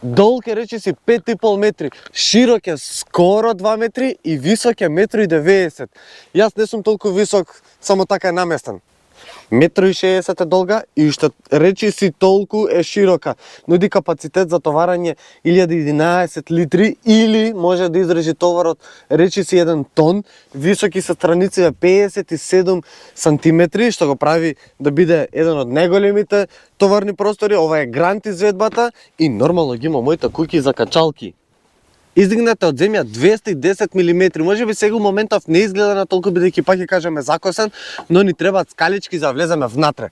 Долг е речиси 5,5 метри, широк е скоро 2 метри и висок е 1,90 м. Јас не сум толку висок, само така е наместен. 1,60 м е долга и уште речиси толку е широка. Нуди капацитет за товарање 1011 литри или може да издржи товарот речиси 1 тон. Високи се страници е 57 сантиметри, што го прави да биде еден од најголемите товарни простори. Ова е грант изведбата и нормално ги има моите куки за качалки. Издигната од земја 210 мм. Може би сега моментов не изгледа на толку, бидејќи пак ќе кажеме закосен, но ни требаат скалички за да влеземе внатре.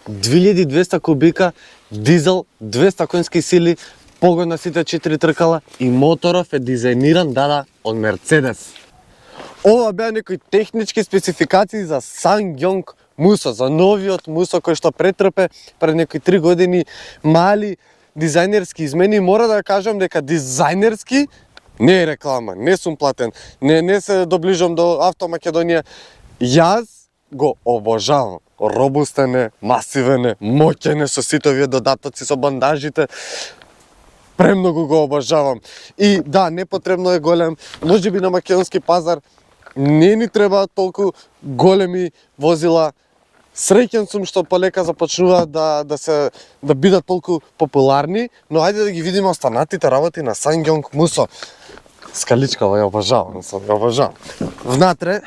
2200 кубика, дизел, 200 конски сили, погон на сите 4 тркала и моторов е дизајниран од Мерцедес. Ова беа некои технички спецификации за SsangYong Musso, за новиот Musso кој што претрпе пред некои 3 години мали дизајнерски измени. Мора да кажам дека дизајнерски не е реклама, не сум платен, не се доближам до Авто Македонија. Јас го обожавам. Робустен е, масивен е, моќен е со сите овие додатоци, со бандажите. Премногу го обожавам. И да, непотребно е голем. Можеби на македонски пазар не ни требаат толку големи возила. Среќен сум што полека започнуваат да бидат толку популарни, но ајде да ги видиме останатите работи на SsangYong Musso. Скаличка, ја обожавам, ја обожавам. Внатре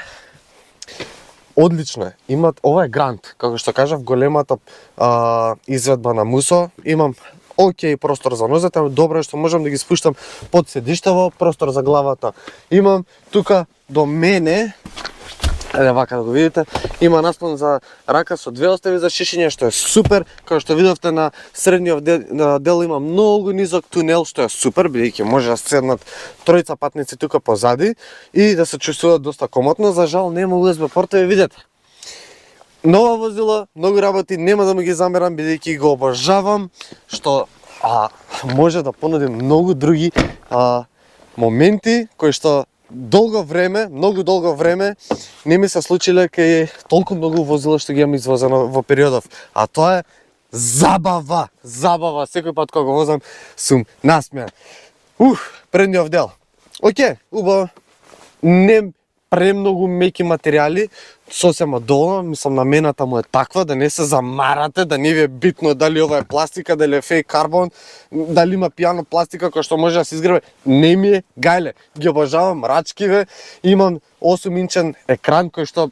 одлично е. Ова е грант, како што кажав, големата изведба на Musso. Имам окей простор за нозете, добро е што можам да ги спуштам под седиштево, простор за главата. Имам тука до мене, вака да го видите, има наслон за рака со две остави за шишење, што е супер. Како што видовте на средниот дел има многу низок тунел, што е супер, бидејќи може да седнат тројца патници тука позади и да се чувствуваат доста комотно. За жал нема USB портови, видете. Нова возила, многу работи, нема да му ги замерам, бидејќи го обожавам, што може да понуди многу други моменти кои што многу долго време не ми се случиле кај толку многу возила што ги имам извозено во периодов. А тоа е забава. Секој пат кога го возам сум насмеан. Предниот дел. Океј, убаво. Не премногу меки материјали, сосема доволно, мислам намената му е таква да не се замарате, да не ви е битно дали ова е пластика, дали е фейк карбон, дали има пијано пластика која што може да се изгребе. Не ми е гајле. Ги обожавам рачкиве, имам 8-инчен екран кој што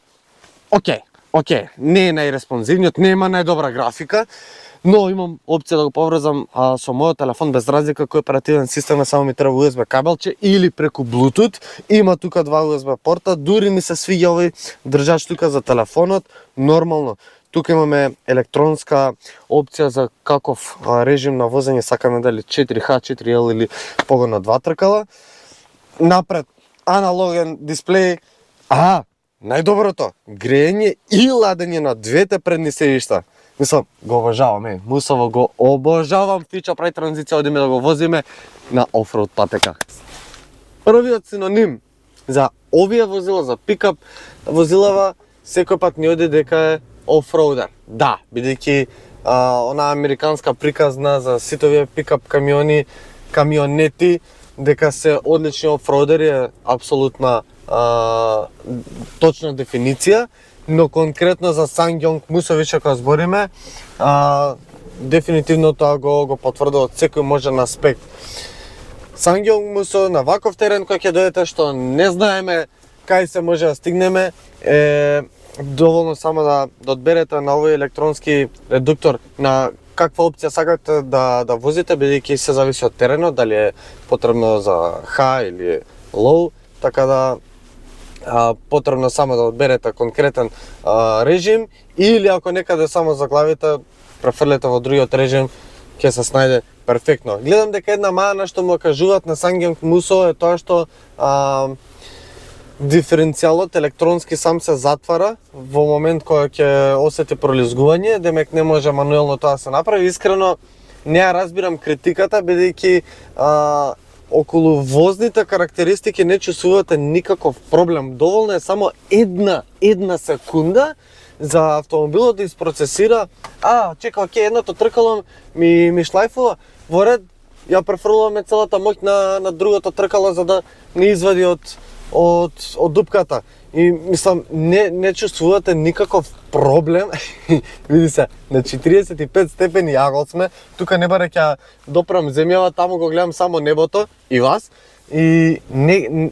океј, не е најреспонзивниот, нема најдобра графика, но имам опција да го поврзам со мојот телефон без разлика кој оперативен систем, само ми треба USB кабелче или преку Bluetooth. Има тука два USB порта, дури ми се свиѓа овој држач тука за телефонот, нормално. Тука имаме електронска опција за каков режим на возење сакаме, дали 4H, 4L или погон на 2 тркала. Напред аналоген дисплеј, најдоброто, грејење и ладење на двете предни седишта. Мислам, го обожавам, Мусово го обожавам, фича прави транзиција, одиме да го возиме на офроуд патека. Првиот синоним за овие возила, за пикап возилава, секој пат ни оди дека е офроудер. Да, бидејќи она американска приказна за сите овие пикап камиони, камионети, дека се одлични офроудери е апсолутна точна дефиниција. Но конкретно за SsangYong Musso више кога збориме, дефинитивно тоа го потврдува од секој можен аспект. SsangYong Musso на ваков терен кој ќе дојдете што не знаеме кај се може да стигнеме, е доволно само да одберете на овој електронски редуктор на каква опција сакате да возите, бидејќи се зависи од теренот, дали е потребно за high или low, така да потребно само да одберете конкретен режим, или ако некаде само заглавите, префрлете во другиот режим, ќе се снајде перфектно. Гледам дека една мана што му кажуваат на SsangYong Musso е тоа што диференцијалот електронски сам се затвара во момент кога ќе осети пролизгување, демек не може мануелно тоа да се направи. Искрено не ја разбирам критиката, бидејќи околу возните карактеристики не чувствувате никаков проблем. Доволно е само една секунда за автомобилот да испроцесира, чека, едното тркало ми шлајфува, во ред, ја префрлуваме целата моќ на другото тркало за да не извади од дупката. И мислам, не чувствувате никаков проблем. Види се, на 45 степени јагол сме, тука не баре ќе допрам земјава, таму го гледам само небото и вас. И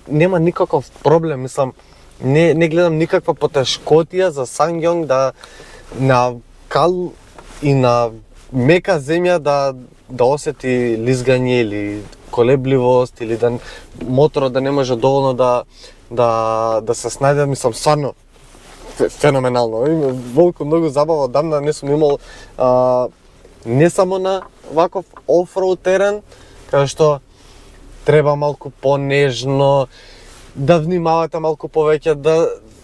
нема никаков проблем, мислам, не гледам никаква потешкотија за Сангјонг да на кал и на мека земја да осети лизгање или колебливост или да моторот да не може доволно да се снајде, мислам, стварно феноменално. Волку многу забава, одамна не сум имал не само на ваков офроуд терен, каде што треба малку понежно, да внимавате малку повеќе,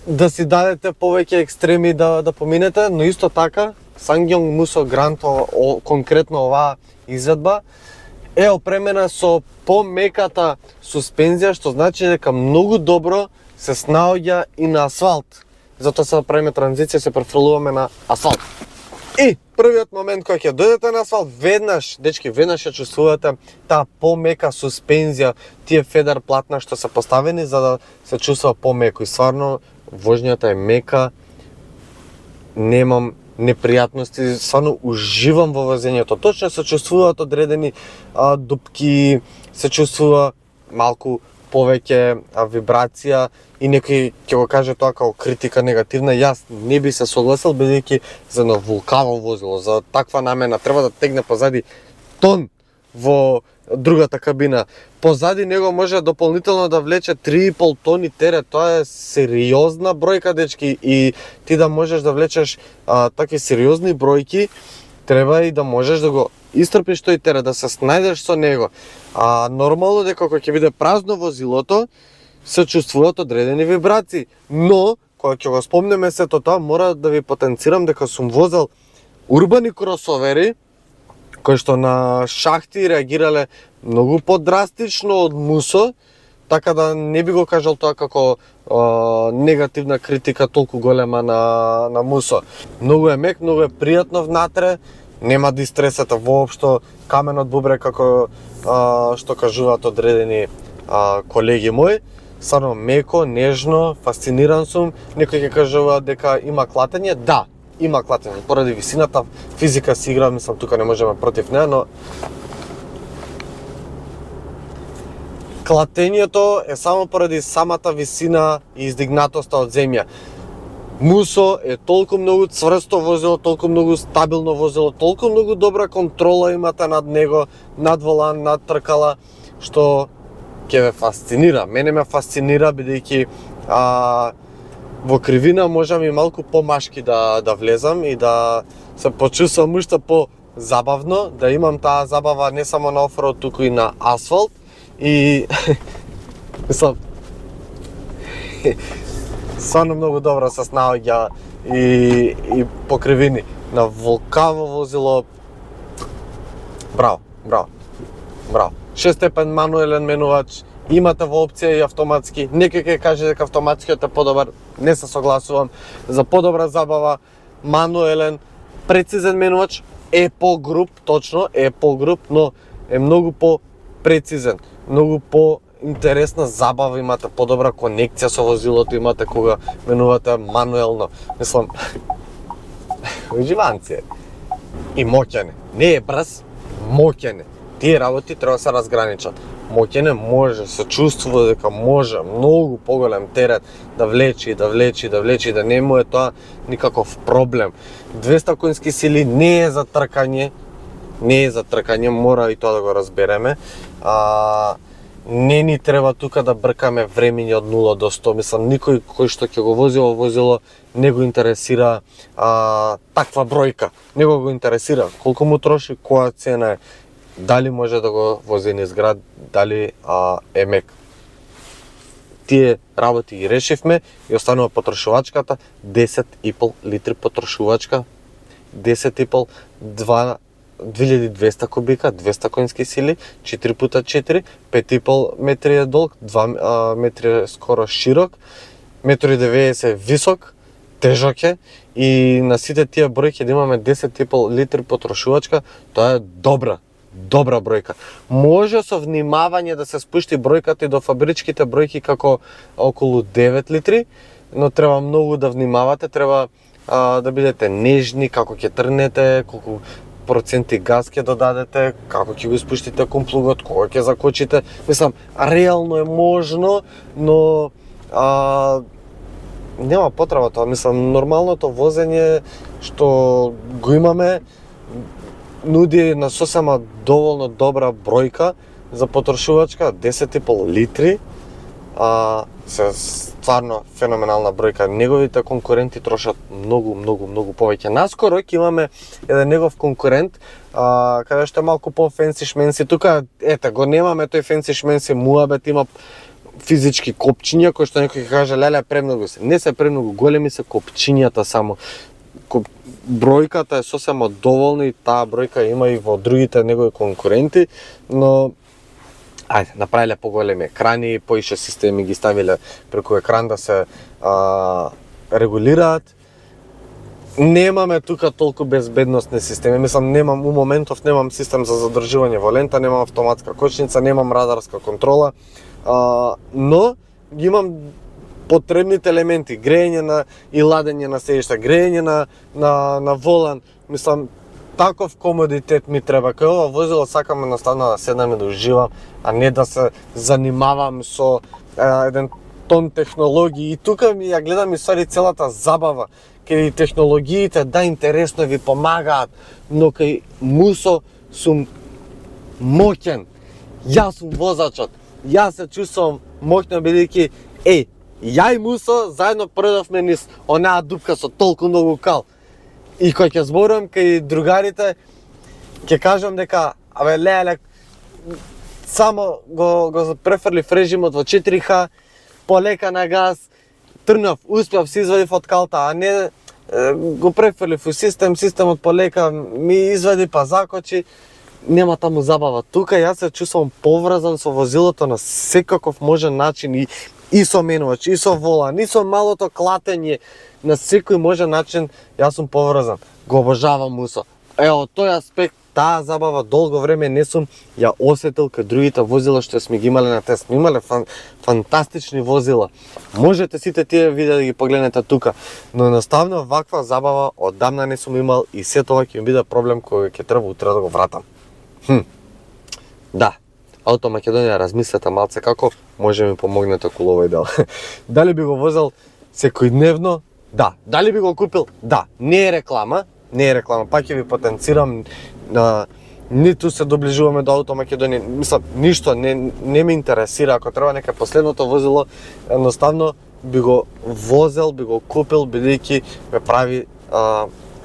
да си дадете повеќе екстреми да поминете, но исто така Сангјонг Мусо Гранд, конкретно оваа изведба, е опремена со помеката суспензија, што значи дека многу добро се снаоѓа и на асфалт. Затоа се правиме транзиција, се префрлуваме на асфалт. И првиот момент кога ќе дојдете на асфалт, веднаш, дечки, веднаш ја чувствувате таа помека суспензија, тие федер платна што се поставени за да се чувствува помеко. И стварно, вожњата е мека, немам непријатности, стварно уживам во возењето. Точно се чувствуваат одредени дупки, се чувствува малку повеќе вибрација и некој ќе го каже тоа како критика негативна. Јас не би се согласил, бидејќи за едно вулкаво возило, за таква намена треба да тегне позади тон во другата кабина. Позади него може дополнително да влече 3,5 тони терет. Тоа е сериозна бројка, дечки, и ти да можеш да влечеш такви сериозни бројки, треба и да можеш да го истрпиш тој терет, да се снајдеш со него. Нормално дека кога ќе биде празно возилото, се чувствуваат одредени вибрации, но кога ќе го спомнеме сето тоа, мора да ви потенцирам дека сум возел урбани кросовери кои што на шахти реагирале многу подрастично од Мусо, така да не би го кажал тоа како негативна критика толку голема на Мусо. Многу е мек, многу е пријатно внатре, нема дистресата воопшто, каменот бубрек како што кажуваат одредени колеги мои. Стварно меко, нежно, фасциниран сум. Некој ќе кажува дека има клатење, да, има клатење, поради висината, физика си игра, мислам тука не можеме против неа, но клатењето е само поради самата висина и издигнатоста од земја. Мусо е толку многу цврсто возило, толку многу стабилно возило, толку многу добра контрола имате над него, над волан, над тркала, што ќе ве фасцинира. Мене ме фасцинира бидејќи во кривина можам и малку помашки да влезам и да се почувствам уште по-забавно, да имам таа забава не само на офроуд, туку и на асфалт. И мислам, стварно многу добро се снаоѓа и по кривини. На вулкаво возило, браво, браво, браво. 6 степен мануелен менувач, имате во опција и автоматски. Некој ќе каже дека автоматскиот е подобар, не се согласувам. За подобра забава, мануелен, прецизен менувач е по-груб, точно, е по-груб, но е многу по-прецизен, многу по-интересна забава имате, подобра конекција со возилото имате кога менувате мануелно. Мислам, уживанци е. И моќен е. Не е брз, моќен е. Тие работи треба да се разграничат. Моќен е, може, се чувствува дека може многу поголем терет да влечи, да не му е тоа никаков проблем. 200 конски сили не е за тркање, мора и тоа да го разбереме. Не ни треба тука да бркаме времење од 0 до 100, мислам, никој кој што ќе го вози во возило не го интересира таква бројка, не го интересира колку му троши, која цена е, дали може да го вози низ град, дали е мек. Тие работи ги решивме и останува потрошувачката, 10,5 литри потрошувачка, 10,5, 2200 кубика, 200 конски сили, 4x4, 5,5 метри е долг, 2 метри е скоро широк, 1,90 м висок, тежок е и на сите тие бројки да имаме 10,5 литри потрошувачка, тоа е добра добра бројка. Може со внимавање да се спушти бројката и до фабричките бројки како околу 9 литри, но треба многу да внимавате, треба да бидете нежни како ќе трнете, колку проценти газ ќе додадете, како ќе го спуштите кон плугот, кога ќе закочите. Мислам, реално е можно, но нема потреба тоа. Мислам, нормалното возење што го имаме нуди на сосема доволно добра бројка за потрошувачка, 10,5 литри. Се стварно феноменална бројка. Неговите конкуренти трошат многу повеќе. Наскоро ќе имаме еден негов конкурент, каде што е малку по-фенси шменси. Тука, ете, го немаме тој фенси шменси муабет, има физички копчиња, кои што некој ќе каже, леле, премногу се. Не се премногу, големи се копчињата само. Бројката е сосема доволна и таа бројка има и во другите негови конкуренти, но ајде, направиле поголеми екрани, поише системи ги ставиле преку екран да се регулираат. Немаме тука толку безбедносни системи. Мислам, у моментов немам систем за задржување во лента, немам автоматска кочница, немам радарска контрола, но ги имам потребните елементи, грејење и ладење на седишта, грејење на волан. Мислам, таков комодитет ми треба. Кај ова возило сакам едноставно да седнам и да уживам, а не да се занимавам со еден тон технологии. И тука ми ја гледам и ствари целата забава. Кај технологиите, да, интересно ви помагаат, но кај Мусо сум моќен. Јас сум возачот. Јас се чувствувам моќно бидејќи ја и Мусо заедно продавме низ онаа дупка со толку многу кал. И кога ќе зборувам кај другарите, ќе кажам дека, абе, леле, само го префрлив режимот во 4H, полека на газ, трнав, успев, се извадив од калта, а не го префрлив у системот полека ми извади па закочи, нема таму забава. Тука јас се чувствувам поврзан со возилото на секаков можен начин и со менувач, и со волан, и со малото клатење, на секој можен начин јас сум поврзан. Го обожавам Мусо. Од тој аспект, таа забава долго време не сум ја осетил кај другите возила што сме ги имале на тест. Сме имале фантастични возила. Можете сите тие видеа да ги погледнете тука, но едноставно ваква забава одамна не сум имал и се тоа ќе ми биде проблем кој ќе треба утре да го вратам. Да. Auto Македонија, размислете малце како може ми помогнете околу овој дел. Дали би го возел секојдневно? Да. Дали би го купил? Да. Не е реклама, па ќе ви потенцирам, ниту се доближуваме до Auto Македонија, мислам, ништо не ме интересира, ако треба нека последното возило, едноставно би го возел, би го купил, бидејќи ме прави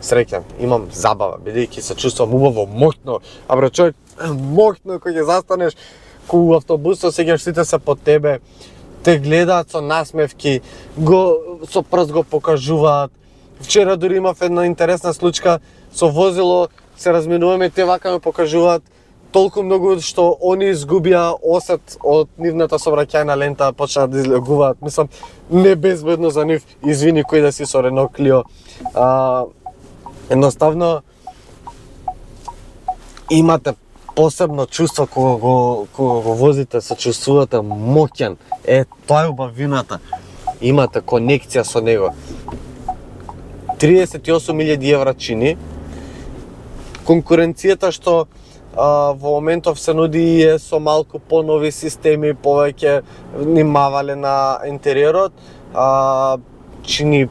среќен, имам забава, бидејќи се чувствувам убаво, моќно, а бре човек, моќно кога ќе застанеш кога автобусот, сеќаш сите се под тебе, те гледаат со насмевки, со прст го покажуваат. Вчера дури имав една интересна случка со возило, се разминуваме, те вака ме покажуваат толку многу што они изгубија осет од нивната сообраќајна лента, почнаа да излегуваат. Мислам, небезбедно за нив, извини кој да си со Рено Клио. Едноставно имате посебно чувство кога го возите, се чувствувате моќен. Тоа е убавината. Имате конекција со него. 38.000 евра чини. Конкуренцијата што во моментов се нуди е со малку понови системи, повеќе внимавале на интериерот, чини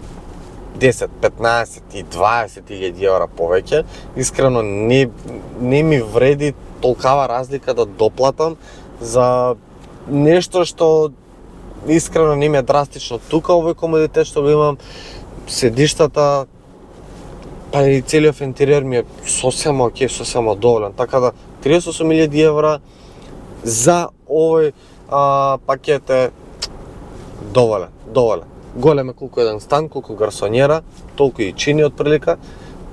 10, 15 и 20.000 евра повеќе. Искрено не ми вреди толкава разлика да доплатам за нешто што искрено не ми е драстично. Тука овој комодитет што го имам, седиштата, па и целиот интериер ми е сосема окей, сосема доволен. Така да 38.000 евра за овој пакет е доволен. Голем е колку еден стан, колку гарсонјера, толку и чини од прилика,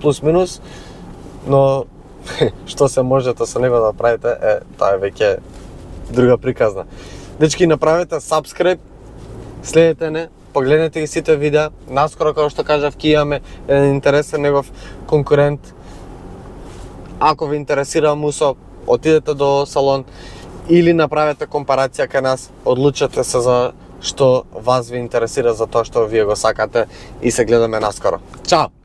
плюс минус, но што се можете со него да правите, тоа е веќе друга приказна. Дечки, направете subscribe, следете не, погледнете ги сите видеа. Наскоро, како што кажав, ќе имаме еден интересен негов конкурент. Ако ви интересира Мусо, отидете до салон или направете компарација кај нас, одлучете се за што вас ви интересира, за тоа што вие го сакате и се гледаме наскоро. Чао!